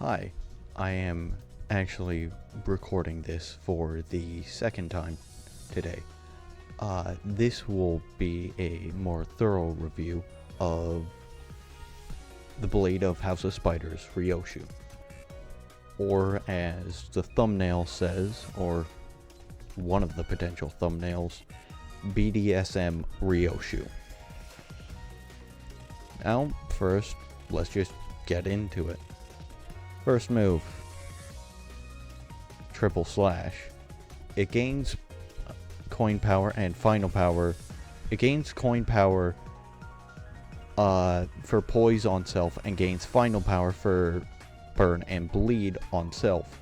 Hi, I am actually recording this for the second time today. This will be a more thorough review of the Blade of House of Spiders, Ryoshu. Or as the thumbnail says, or one of the potential thumbnails, BDSM Ryoshu. Now, first, let's just get into it. First move, triple slash. It gains coin power and final power. It gains coin power for poise on self and gains final power for burn and bleed on self.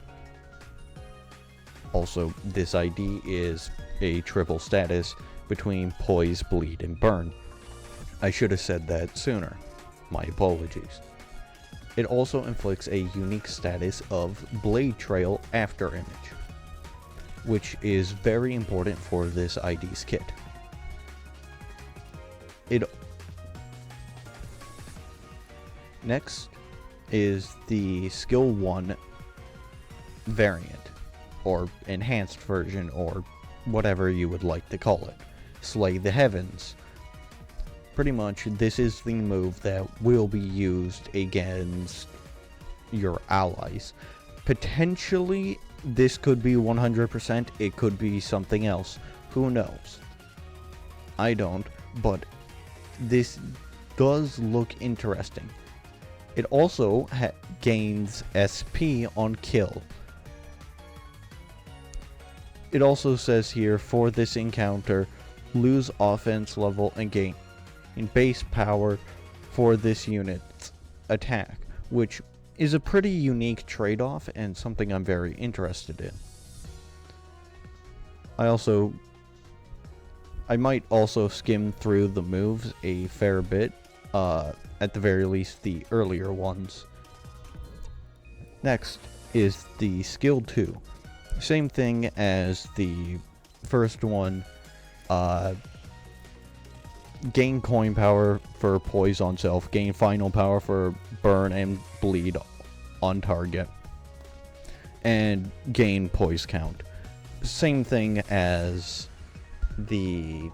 Also, this ID is a triple status between poise, bleed, and burn. I should have said that sooner. My apologies. It also inflicts a unique status of Blade Trail After Image, which is very important for this ID's kit. Next is the Skill 1 variant, or enhanced version, or whatever you would like to call it. Slay the Heavens. Pretty much, this is the move that will be used against your allies. Potentially, this could be 100%, it could be something else. Who knows? I don't, but this does look interesting. It also gains SP on kill. It also says here, for this encounter, lose offense level and gain in base power for this unit's attack, which is a pretty unique trade-off and something I'm very interested in. I might also skim through the moves a fair bit, at the very least the earlier ones. Next is the Skill 2. Same thing as the first one, gain coin power for poise on self, gain final power for burn and bleed on target, and gain poise count. Same thing as the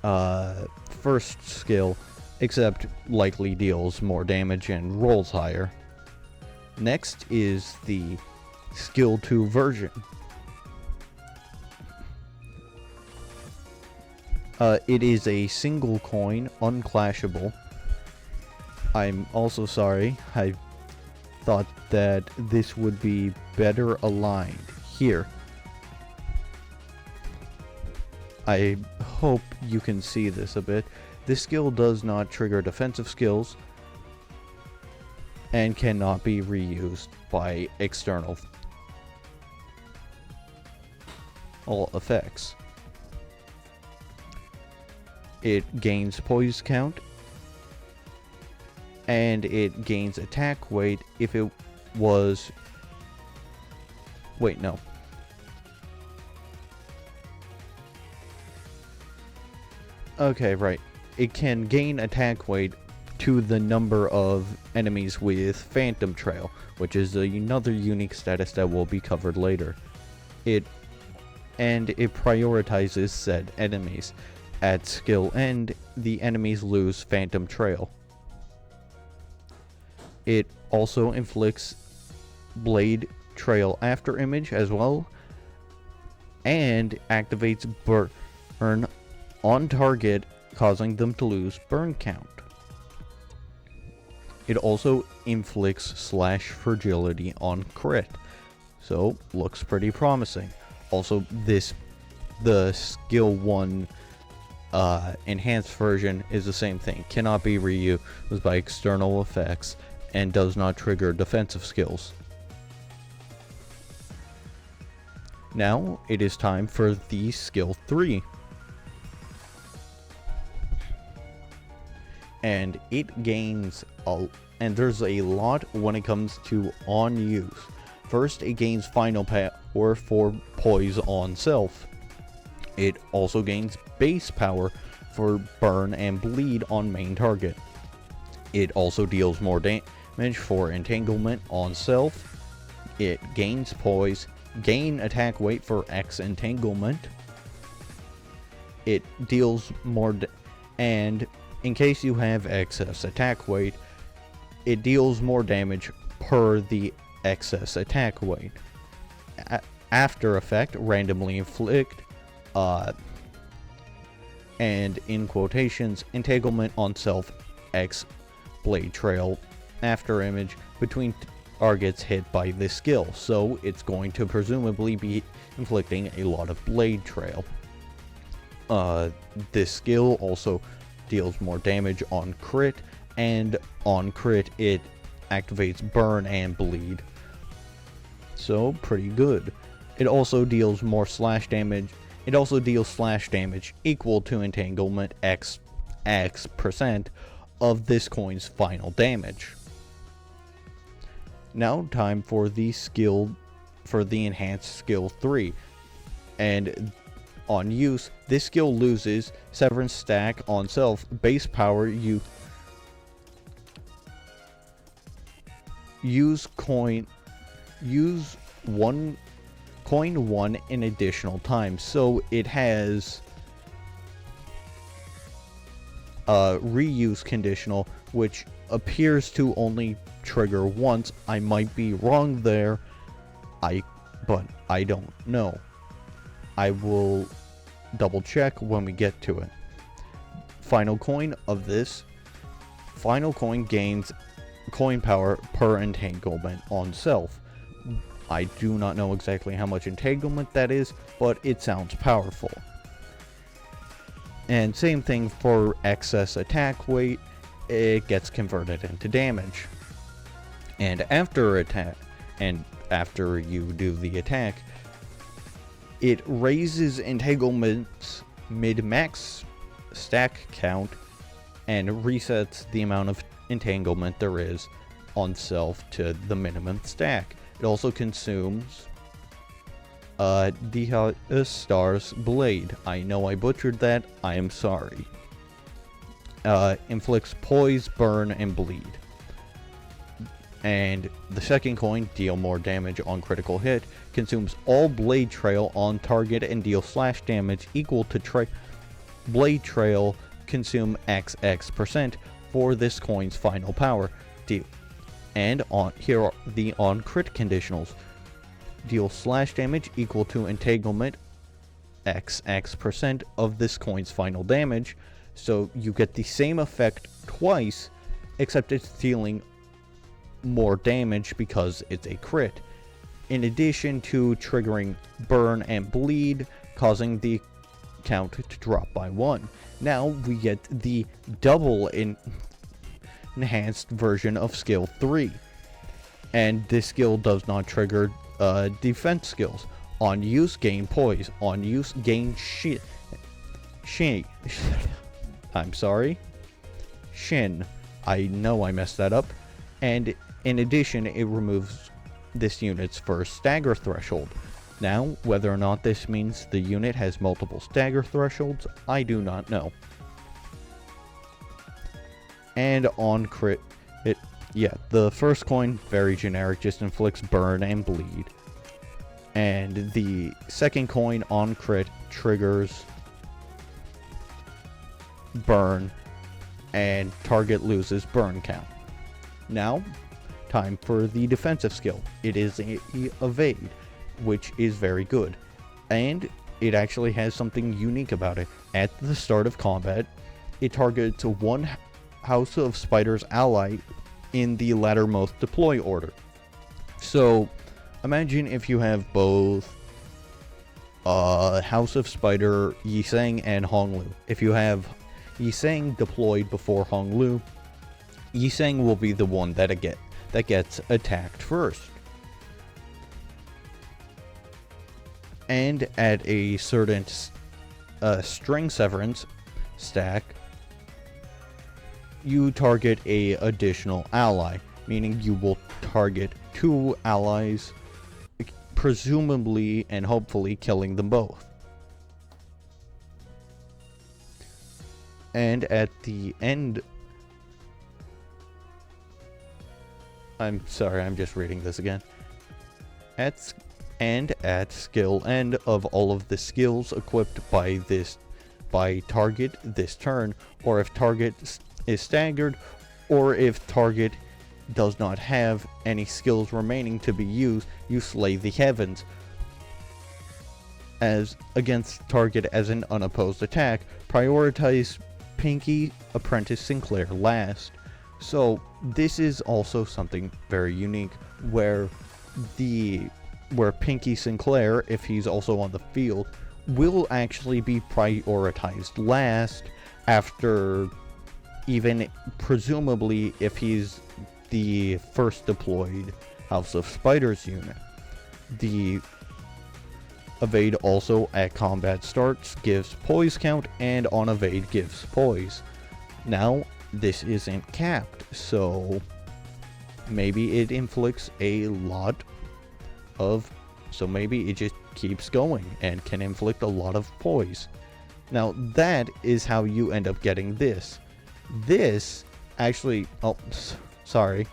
first skill, except likely deals more damage and rolls higher. Next is the Skill 2 version. It is a single coin, unclashable. I'm also sorry, I thought that this would be better aligned here. I hope you can see this a bit. This skill does not trigger defensive skills and cannot be reused by external effects. It gains poise count, and it gains attack weight if it was... Wait, no. Okay, right. It can gain attack weight to the number of enemies with Phantom Trail, which is another unique status that will be covered later. It prioritizes said enemies. At skill end, the enemies lose Phantom Trail. It also inflicts Blade Trail After Image as well, and activates burn on target, causing them to lose burn count. It also inflicts Slash Fragility on crit, so looks pretty promising. Also, the skill 1 enhanced version is the same thing, cannot be reused by external effects, and does not trigger defensive skills. Now it is time for the skill 3. And it gains and there's a lot when it comes to on use. First, it gains final power for poise on self. It also gains base power for burn and bleed on main target. It also deals more damage for entanglement on self. It gains poise, gain attack weight for X entanglement. It deals more, and in case you have excess attack weight, it deals more damage per the excess attack weight. After effect, randomly inflict, and in quotations, entanglement on self X blade trail after image between targets hit by this skill, so it's going to presumably be inflicting a lot of blade trail. This skill also deals more damage on crit, and on crit it activates burn and bleed, so pretty good. It also deals more slash damage. It also deals slash damage equal to entanglement X% of this coin's final damage. Now time for the enhanced skill 3, and on use, this skill loses severance stack on self base power. You use coin one in additional time, so it has a reuse conditional which appears to only trigger once. I might be wrong there, but I don't know. I will double check when we get to it. Final coin of this. Final coin gains coin power per entanglement on self. I do not know exactly how much entanglement that is, but it sounds powerful. And same thing for excess attack weight, it gets converted into damage. And after you do the attack, it raises entanglement's mid-max stack count and resets the amount of entanglement there is on self to the minimum stack. It also consumes Star's blade. I know I butchered that, I am sorry. Inflicts poise, burn, and bleed. And the second coin, deal more damage on critical hit, consumes all blade trail on target and deal slash damage equal to blade trail consume XX% for this coin's final power. And here are the on crit conditionals. Deal slash damage equal to entanglement XX% of this coin's final damage, so you get the same effect twice, except it's dealing more damage because it's a crit, in addition to triggering burn and bleed, causing the count to drop by 1. Now we get the double enhanced version of skill 3, and this skill does not trigger defense skills. On use, gain poise. On use, gain I'm sorry, shin. I know I messed that up. And in addition, it removes this unit's first stagger threshold. Now, whether or not this means the unit has multiple stagger thresholds, I do not know. And on crit, the first coin, very generic, just inflicts burn and bleed. And the second coin on crit triggers burn, and target loses burn count. Now, time for the defensive skill. It is evade, which is very good. And it actually has something unique about it. At the start of combat, it targets one House of Spiders ally in the lattermost deploy order. So, imagine if you have both House of Spider, Yiseng, and Honglu. If you have Yiseng deployed before Honglu, Yiseng will be the one that gets attacked first. And at a certain string severance stack, you target a additional ally, meaning you will target 2 allies, presumably and hopefully killing them both. And at the end I'm sorry, I'm just reading this again. At skill end of all of the skills equipped by target this turn, or if target is staggered, or if target does not have any skills remaining to be used, you slay the heavens as against target as an unopposed attack. Prioritize Pinky Apprentice Sinclair last. So this is also something very unique where Pinky Sinclair, if he's also on the field, will actually be prioritized last after, even presumably if he's the first deployed House of Spiders unit. The evade also at combat starts gives poise count, and on evade gives poise. Now this isn't capped, so maybe it inflicts a lot of, so maybe it just keeps going and can inflict a lot of poise. Now that is how you end up getting this. This actually, oh, sorry,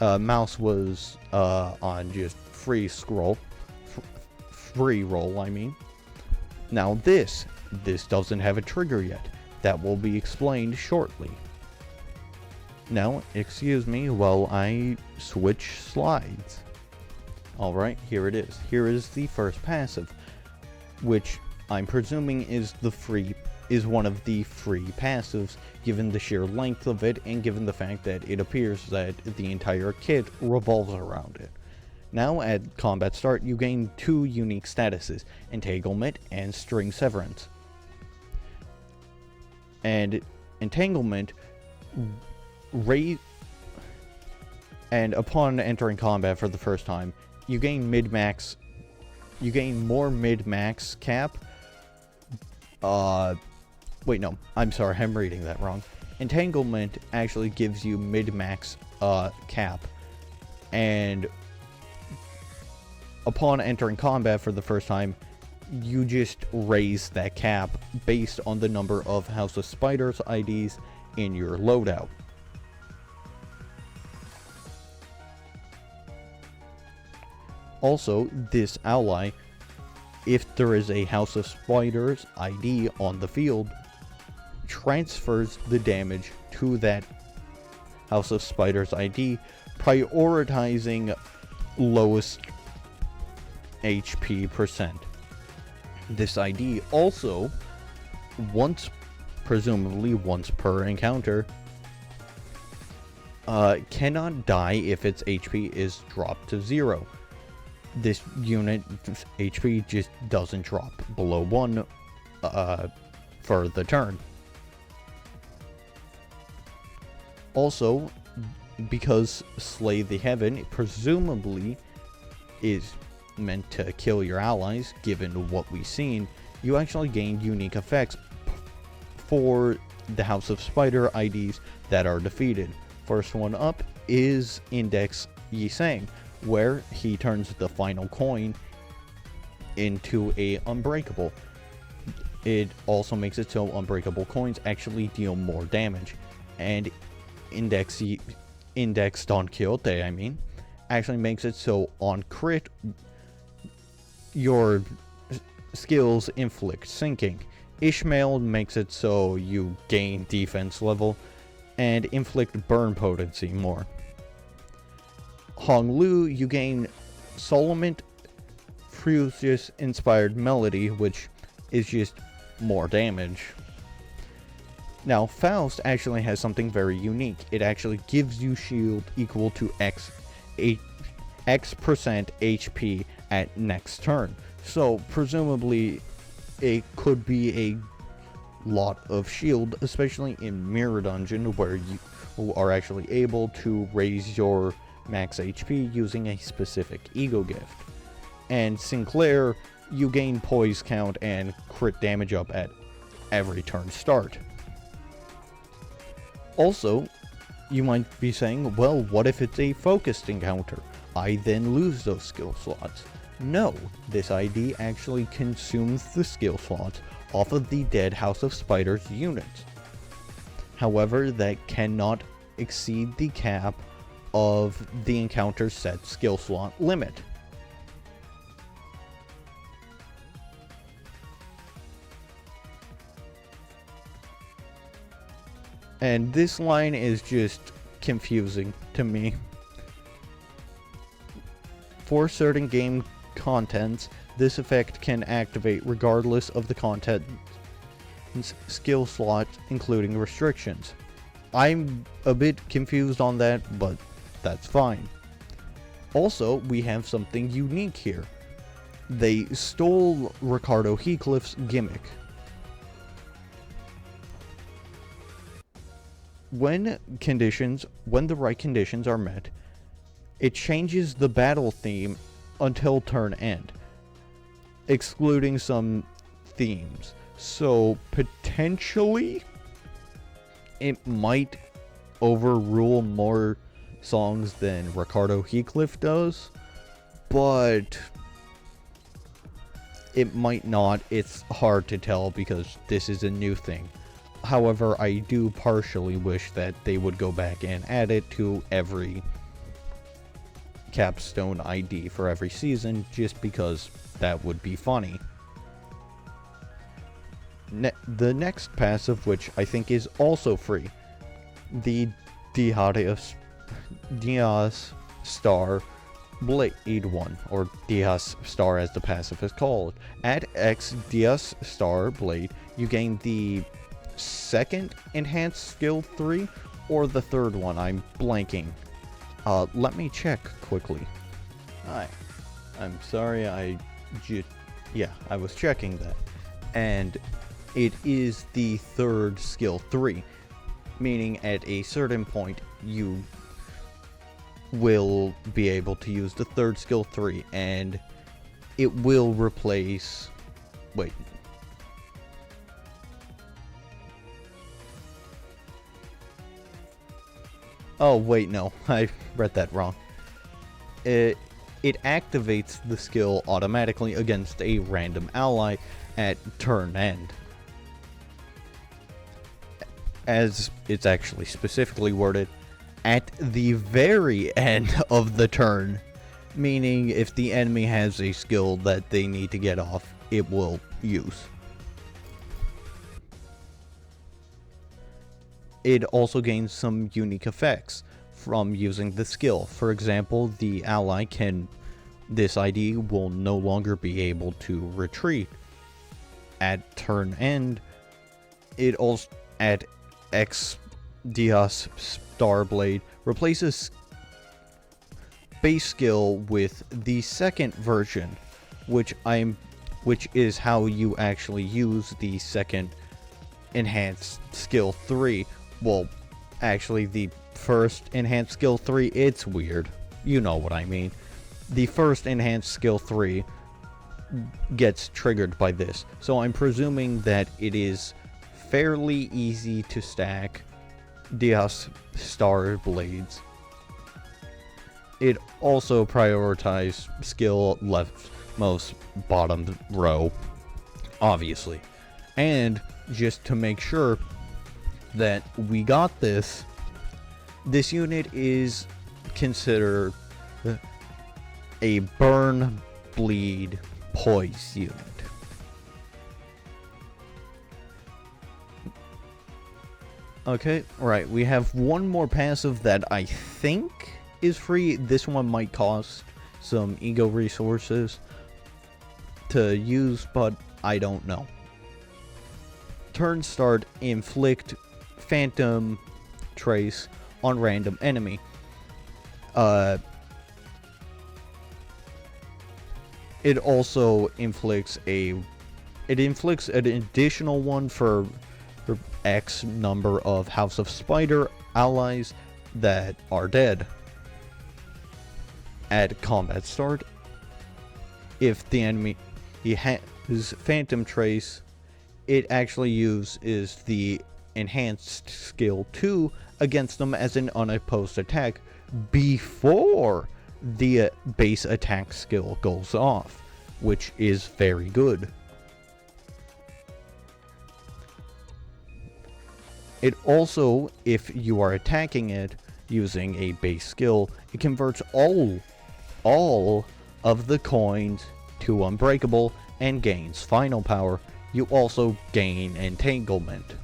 mouse was on just free roll, I mean. Now this doesn't have a trigger yet. That will be explained shortly. Now, excuse me while I switch slides. Alright, here it is. Here is the first passive, which I'm presuming is one of the free passives, given the sheer length of it and given the fact that it appears that the entire kit revolves around it. Now at combat start, you gain 2 unique statuses, Entanglement and String Severance. And Entanglement and upon entering combat for the first time, you gain more mid-max cap. Wait, no, I'm sorry, I'm reading that wrong. Entanglement actually gives you mid-max cap, and upon entering combat for the first time, you just raise that cap based on the number of House of Spiders IDs in your loadout. Also, this ally, if there is a House of Spiders ID on the field, transfers the damage to that House of Spiders ID, prioritizing lowest HP percent. This ID also, presumably once per encounter, cannot die if its HP is dropped to 0. This unit HP just doesn't drop below 1 for the turn. Also, because Slay the Heaven presumably is meant to kill your allies, given what we've seen, you actually gain unique effects for the House of Spider IDs that are defeated. First one up is Index Yisang, where he turns the final coin into a unbreakable. It also makes it so unbreakable coins actually deal more damage, and Index Don Quixote, I mean, actually makes it so on crit your skills inflict sinking. Ishmael makes it so you gain defense level and inflict burn potency more. Hong Lu, you gain Solomon Fuses inspired melody, which is just more damage. Now Faust actually has something very unique. It actually gives you shield equal to X percent HP at next turn. So presumably it could be a lot of shield, especially in Mirror Dungeon, where you are actually able to raise your max HP using a specific ego gift. And Sinclair, you gain poise count and crit damage up at every turn start. Also, you might be saying, well, what if it's a focused encounter? I then lose those skill slots. No, this ID actually consumes the skill slots off of the dead House of Spiders units. However, that cannot exceed the cap of the encounter's set skill slot limit. And this line is just confusing to me. For certain game contents, this effect can activate regardless of the content's skill slot, including restrictions. I'm a bit confused on that, but that's fine. Also, we have something unique here. They stole Ricardo Heathcliff's gimmick. When the right conditions are met, it changes the battle theme until turn end, excluding some themes. So potentially it might overrule more songs than Ricardo Heathcliff does, but it might not. It's hard to tell because this is a new thing. However, I do partially wish that they would go back and add it to every capstone ID for every season, just because that would be funny. The next passive, which I think is also free, the Dias Star Blade one, or Dias Star as the passive is called. At X Dias Star Blade, you gain the second enhanced skill 3 or the third one. I'm blanking. Let me check quickly. I'm sorry, I was checking that. And it is the third skill 3, meaning at a certain point you will be able to use the third skill 3, and it will replace... Wait. Oh, wait, no. I read that wrong. It activates the skill automatically against a random ally at turn end. As it's actually specifically worded, at the very end of the turn. Meaning, if the enemy has a skill that they need to get off, it will use. It also gains some unique effects from using the skill. For example, the ally this ID will no longer be able to retreat. At turn end, it also, at X Dias Starblade, replaces base skill with the second version, which is how you actually use the second enhanced skill 3. Well, actually, the first enhanced skill 3, it's weird. You know what I mean. The first enhanced skill 3 gets triggered by this. So I'm presuming that it is fairly easy to stack Dias Star Blades. It also prioritizes skill leftmost bottom row, obviously. And just to make sure that we got this unit is considered a burn, bleed, poise unit. Okay, right, we have one more passive that I think is free. This one might cost some ego resources to use, but I don't know. Turn start, inflict Phantom Trace on random enemy. It also inflicts an additional one for X number of House of Spider allies that are dead. At combat start, if the enemy has Phantom Trace, it actually uses the enhanced skill 2 against them as an unopposed attack before the base attack skill goes off, which is very good. It also, if you are attacking it, using a base skill, it converts all of the coins to unbreakable and gains final power. You also gain entanglement.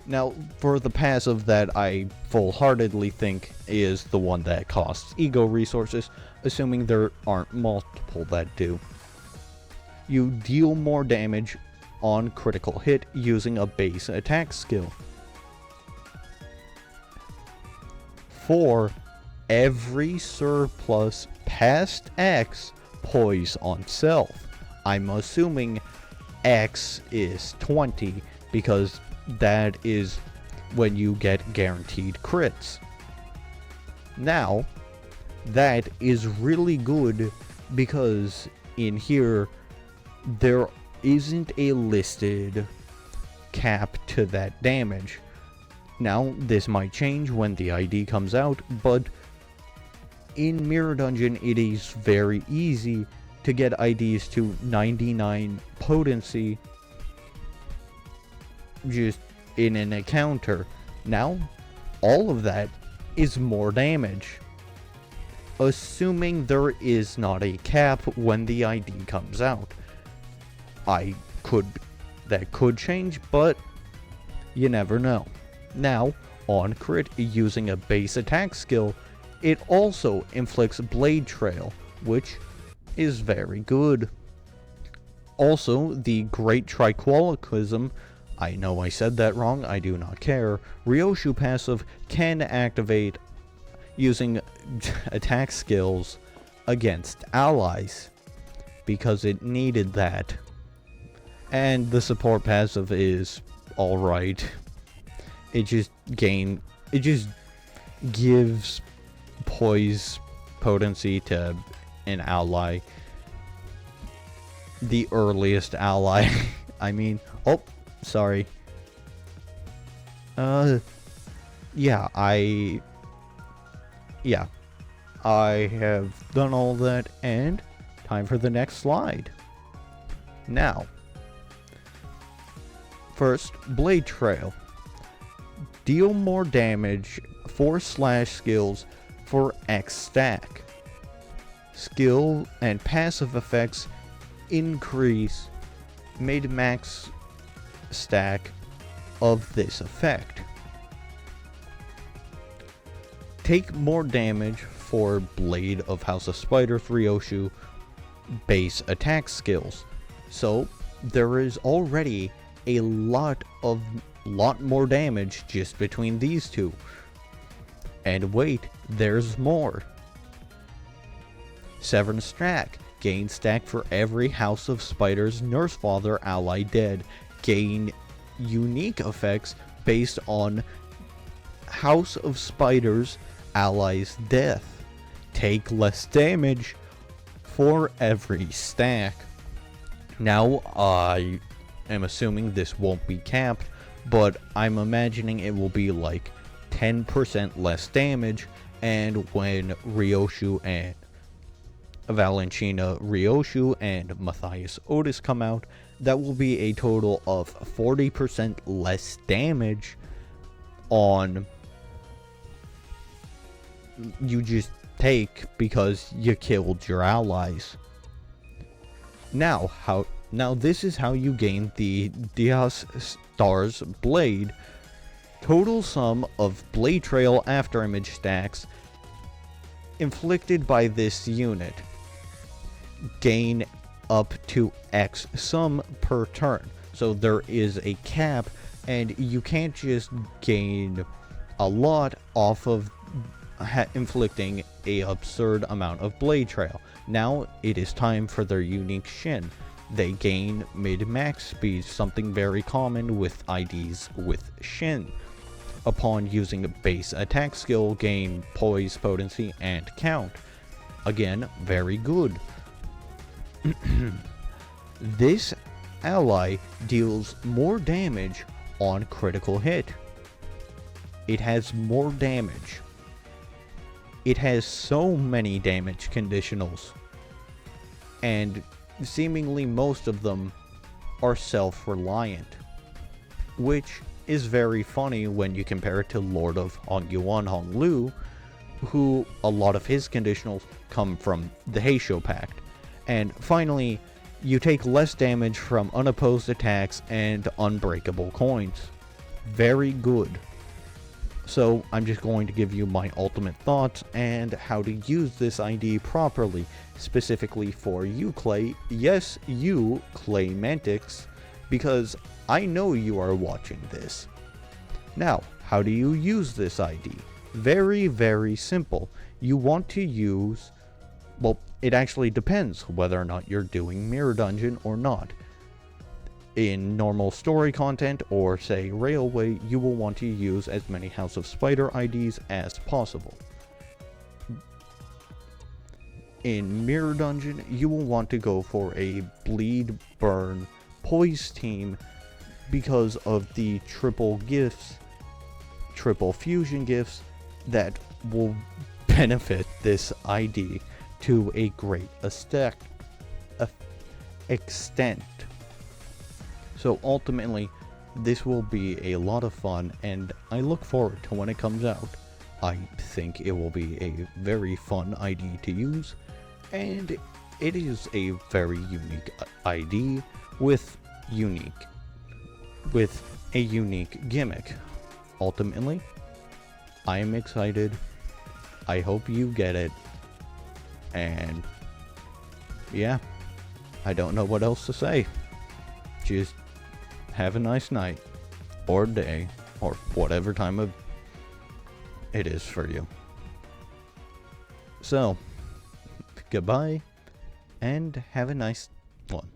Now, for the passive that I full-heartedly think is the one that costs ego resources, assuming there aren't multiple that do. You deal more damage on critical hit using a base attack skill. For every surplus past X poise on self. I'm assuming X is 20 because that is when you get guaranteed crits. Now, that is really good because in here there isn't a listed cap to that damage. Now, this might change when the ID comes out, but in Mirror Dungeon it is very easy to get IDs to 99 potency just in an encounter. Now, all of that is more damage. Assuming there is not a cap when the ID comes out. That could change, but you never know. Now, on crit using a base attack skill, it also inflicts Blade Trail, which is very good. Also, the Great Triquolicism, I know I said that wrong, I do not care. Ryoshu passive can activate using attack skills against allies, because it needed that. And the support passive is alright. It just gives poise potency to an ally. The earliest ally. I mean, oh, sorry. Yeah, I have done all that, and time for the next slide. Now, first, Blade Trail. Deal more damage 4/ skills for X stack. Skill and passive effects increase mid-max stack of this effect. Take more damage for Blade of House of Spiders Ryoshu base attack skills. So there is already a lot more damage just between these two. And wait, there's more. Severin stack. Gain stack for every House of Spiders Nurse Father ally dead. Gain unique effects based on House of Spiders allies death. Take less damage for every stack. Now, I am assuming this won't be capped, but I'm imagining it will be like 10% less damage, and when Ryoshu and Valentina Ryoshu and Matthias Otis come out, that will be a total of 40% less damage on you just take because you killed your allies. Now this is how you gain the Dias Stars Blade. Total sum of Blade Trail afterimage stacks inflicted by this unit gain up to X sum per turn. So there is a cap, and you can't just gain a lot off of inflicting a absurd amount of Blade Trail. Now it is time for their unique Shin. They gain mid-max speed, something very common with IDs with Shin. Upon using a base attack skill, gain poise, potency, and count. Again, very good. This ally deals more damage on critical hit. It has more damage. It has so many damage conditionals, and seemingly most of them are self-reliant, which is very funny when you compare it to Lord of Hongyuan Honglu, who a lot of his conditionals come from the Heisho Pact. And finally, you take less damage from unopposed attacks and unbreakable coins. Very good. So I'm just going to give you my ultimate thoughts and how to use this ID properly, specifically for you, Clay. Yes, you, Clay Mantix, because I know you are watching this. Now, how do you use this ID? Very, very simple. You want to use, well, it actually depends whether or not you're doing Mirror Dungeon or not. In normal story content, or say Railway, you will want to use as many House of Spider IDs as possible. In Mirror Dungeon, you will want to go for a Bleed, Burn, Poise team because of the triple gifts, triple fusion gifts that will benefit this ID to a great extent. So ultimately, this will be a lot of fun, and I look forward to when it comes out. I think it will be a very fun ID to use, and it is a very unique ID with a unique gimmick. Ultimately, I am excited. I hope you get it. And yeah, I don't know what else to say. Just have a nice night, or day, or whatever time of it is for you. So, goodbye, and have a nice one.